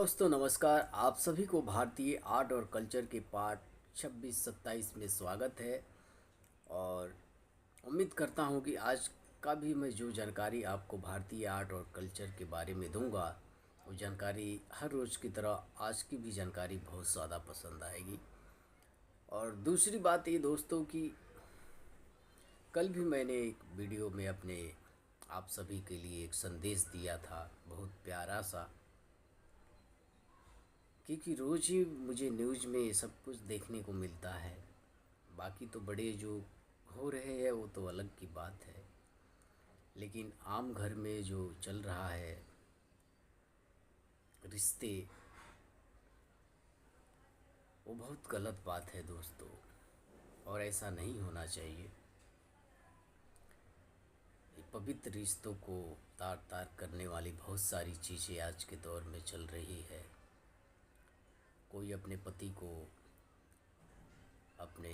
दोस्तों नमस्कार। आप सभी को भारतीय आर्ट और कल्चर के पार्ट 26-27 में स्वागत है। और उम्मीद करता हूं कि आज का भी मैं जो जानकारी आपको भारतीय आर्ट और कल्चर के बारे में दूंगा वो जानकारी हर रोज़ की तरह आज की भी जानकारी बहुत ज़्यादा पसंद आएगी। और दूसरी बात ये दोस्तों कि कल भी मैंने एक वीडियो में अपने आप सभी के लिए एक संदेश दिया था, बहुत प्यारा सा, क्योंकि रोज़ ही मुझे न्यूज़ में ये सब कुछ देखने को मिलता है। बाकी तो बड़े जो हो रहे हैं वो तो अलग की बात है, लेकिन आम घर में जो चल रहा है रिश्ते, वो बहुत गलत बात है दोस्तों। और ऐसा नहीं होना चाहिए। ये पवित्र रिश्तों को तार तार करने वाली बहुत सारी चीज़ें आज के दौर में चल रही है। कोई अपने पति को अपने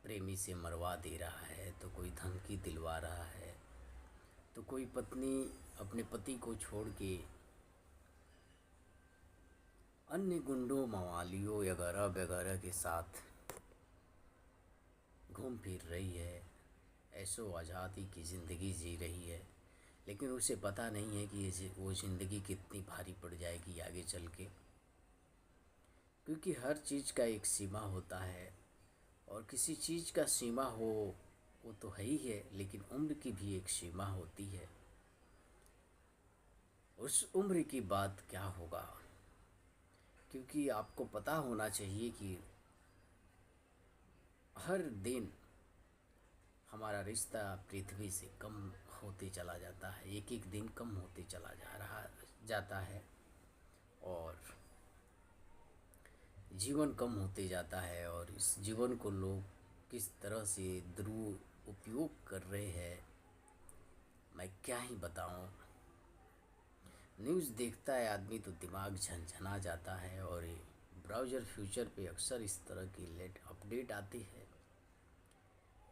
प्रेमी से मरवा दे रहा है, तो कोई धमकी दिलवा रहा है, तो कोई पत्नी अपने पति को छोड़ के अन्य गुंडों मवालियों वगैरह वगैरह के साथ घूम फिर रही है, ऐशो आज़ादी की ज़िंदगी जी रही है। लेकिन उसे पता नहीं है कि वो ज़िंदगी कितनी भारी पड़ जाएगी आगे चल के, क्योंकि हर चीज़ का एक सीमा होता है। और किसी चीज़ का सीमा हो वो तो है ही है, लेकिन उम्र की भी एक सीमा होती है। उस उम्र की बात क्या होगा, क्योंकि आपको पता होना चाहिए कि हर दिन हमारा रिश्ता पृथ्वी से कम होते चला जाता है, एक एक दिन कम होते चला जाता है। और जीवन कम होते जाता है, और इस जीवन को लोग किस तरह से दुरुपयोग कर रहे हैं मैं क्या ही बताऊं। न्यूज़ देखता है आदमी तो दिमाग झंझना जाता है। और ये ब्राउज़र फ्यूचर पे अक्सर इस तरह की लेट अपडेट आती है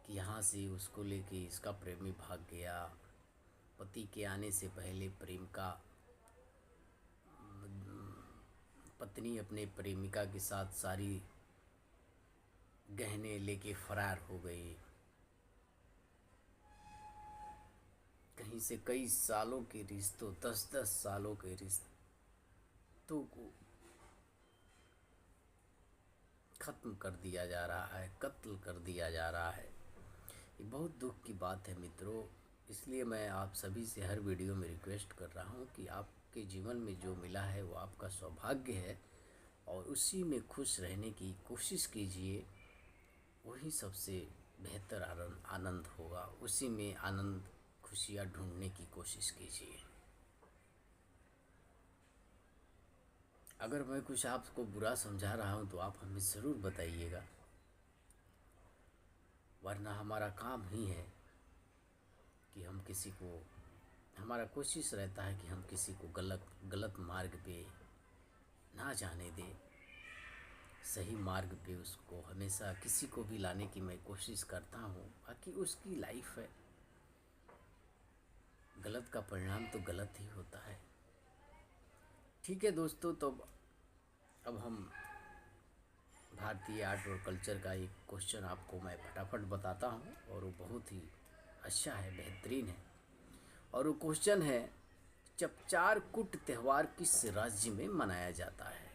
कि यहाँ से उसको लेके इसका प्रेमी भाग गया, पति के आने से पहले प्रेमिका पत्नी अपने प्रेमिका के साथ सारी गहने लेके फरार हो गई। कहीं से कई सालों के रिश्तों, 10-10 सालों के रिश्तों को ख़त्म कर दिया जा रहा है, कत्ल कर दिया जा रहा है। ये बहुत दुख की बात है मित्रों। इसलिए मैं आप सभी से हर वीडियो में रिक्वेस्ट कर रहा हूँ कि आपके जीवन में जो मिला है वो आपका सौभाग्य है, और उसी में खुश रहने की कोशिश कीजिए। वही सबसे बेहतर आनंद होगा। उसी में आनंद, खुशियाँ ढूंढने की कोशिश कीजिए। अगर मैं कुछ आपको बुरा समझा रहा हूँ तो आप हमें ज़रूर बताइएगा, वरना हमारा काम ही है कि हम किसी को, हमारा कोशिश रहता है कि हम किसी को गलत मार्ग पे ना जाने दें। सही मार्ग पे उसको हमेशा किसी को भी लाने की मैं कोशिश करता हूँ। बाकी उसकी लाइफ है, गलत का परिणाम तो गलत ही होता है। ठीक है दोस्तों, तो अब हम भारतीय आर्ट और कल्चर का एक क्वेश्चन आपको मैं फटाफट बताता हूँ, और वो बहुत ही अच्छा है, बेहतरीन है। और वो क्वेश्चन है, चपचार कुट त्यौहार किस राज्य में मनाया जाता है?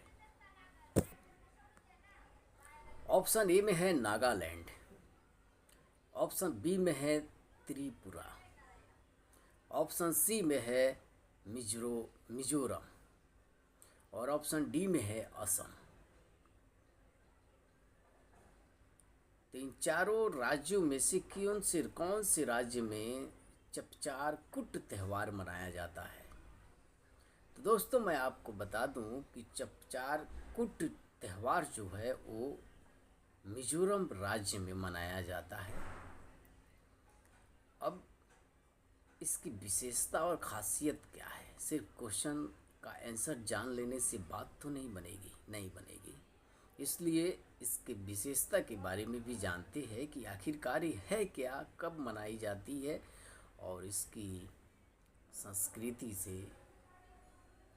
ऑप्शन ए में है नागालैंड, ऑप्शन बी में है त्रिपुरा, ऑप्शन सी में है मिजोरम, और ऑप्शन डी में है असम। तो इन चारों राज्यों में से कौन से राज्य में चपचार कुट त्यौहार मनाया जाता है? तो दोस्तों मैं आपको बता दूं कि चपचार कुट त्यौहार जो है वो मिजोरम राज्य में मनाया जाता है। अब इसकी विशेषता और खासियत क्या है? सिर्फ क्वेश्चन का आंसर जान लेने से बात तो नहीं बनेगी। इसलिए इसके विशेषता के बारे में भी जानते हैं कि आखिरकार ये है क्या, कब मनाई जाती है, और इसकी संस्कृति से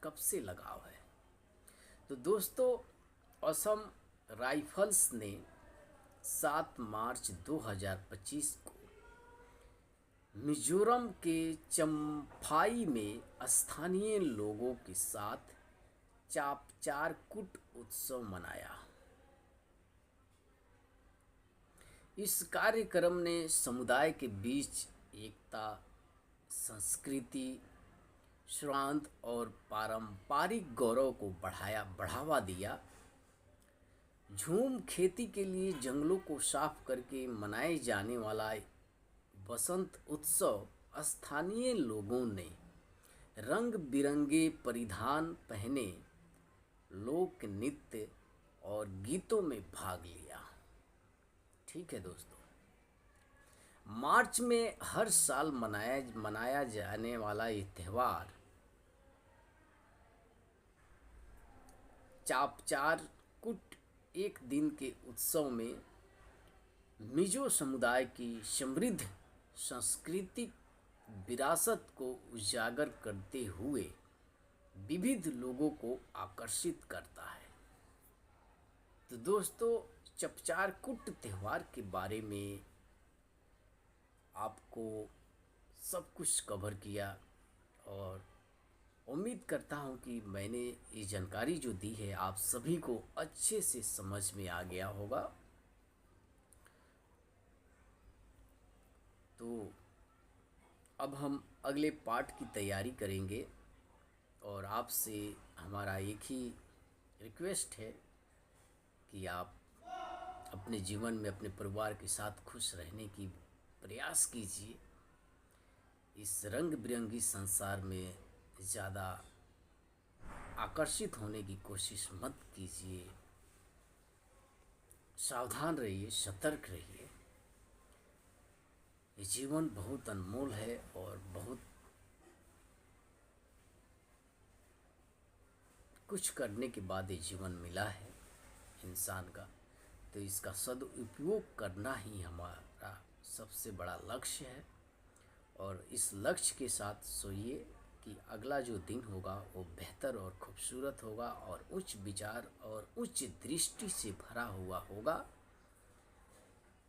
कब से लगाव है। तो दोस्तों, असम राइफल्स ने 7 मार्च 2025 को मिजोरम के चम्फाई में स्थानीय लोगों के साथ चापचारकुट उत्सव मनाया। इस कार्यक्रम ने समुदाय के बीच एकता, संस्कृति, श्रांत और पारंपरिक गौरव को बढ़ावा दिया। झूम खेती के लिए जंगलों को साफ करके मनाए जाने वाला बसंत उत्सव स्थानीय लोगों ने रंग बिरंगे परिधान पहने लोक नृत्य और गीतों में भाग लिया। ठीक है दोस्तों, मार्च में हर साल मनाया जाने वाला ये त्यौहार चापचारकुट एक दिन के उत्सव में मिजो समुदाय की समृद्ध सांस्कृतिक विरासत को उजागर करते हुए विविध लोगों को आकर्षित करता है। तो दोस्तों, चापचारकुट त्यौहार के बारे में आपको सब कुछ कवर किया और उम्मीद करता हूँ कि मैंने ये जानकारी जो दी है आप सभी को अच्छे से समझ में आ गया होगा। तो अब हम अगले पार्ट की तैयारी करेंगे और आपसे हमारा एक ही रिक्वेस्ट है कि आप अपने जीवन में अपने परिवार के साथ खुश रहने की प्रयास कीजिए। इस रंग बिरंगी संसार में ज़्यादा आकर्षित होने की कोशिश मत कीजिए। सावधान रहिए, सतर्क रहिए। ये जीवन बहुत अनमोल है और बहुत कुछ करने के बाद ये जीवन मिला है इंसान का, तो इसका सदुपयोग करना ही हमारा सबसे बड़ा लक्ष्य है। और इस लक्ष्य के साथ सोइए कि अगला जो दिन होगा वो बेहतर और खूबसूरत होगा और उच्च विचार और उच्च दृष्टि से भरा हुआ होगा।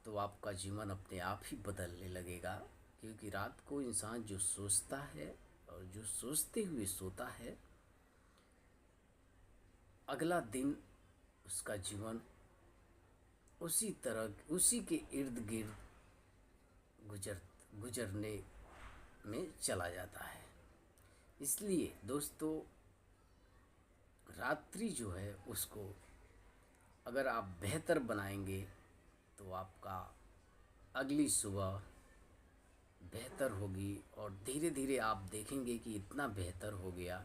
तो आपका जीवन अपने आप ही बदलने लगेगा, क्योंकि रात को इंसान जो सोचता है और जो सोचते हुए सोता है, अगला दिन उसका जीवन उसी तरह उसी के इर्द गिर्द गुजरने में चला जाता है। इसलिए दोस्तों, रात्रि जो है उसको अगर आप बेहतर बनाएंगे तो आपका अगली सुबह बेहतर होगी और धीरे धीरे आप देखेंगे कि इतना बेहतर हो गया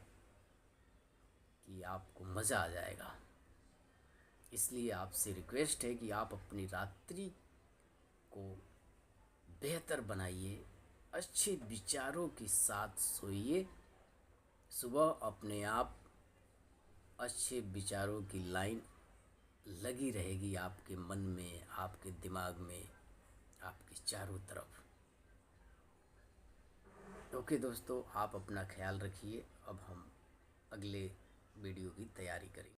कि आपको मज़ा आ जाएगा। इसलिए आपसे रिक्वेस्ट है कि आप अपनी रात्रि को बेहतर बनाइए, अच्छे विचारों के साथ सोइए। सुबह अपने आप अच्छे विचारों की लाइन लगी रहेगी आपके मन में, आपके दिमाग में, आपके चारों तरफ। ओके दोस्तों, आप अपना ख्याल रखिए। अब हम अगले वीडियो की तैयारी करेंगे।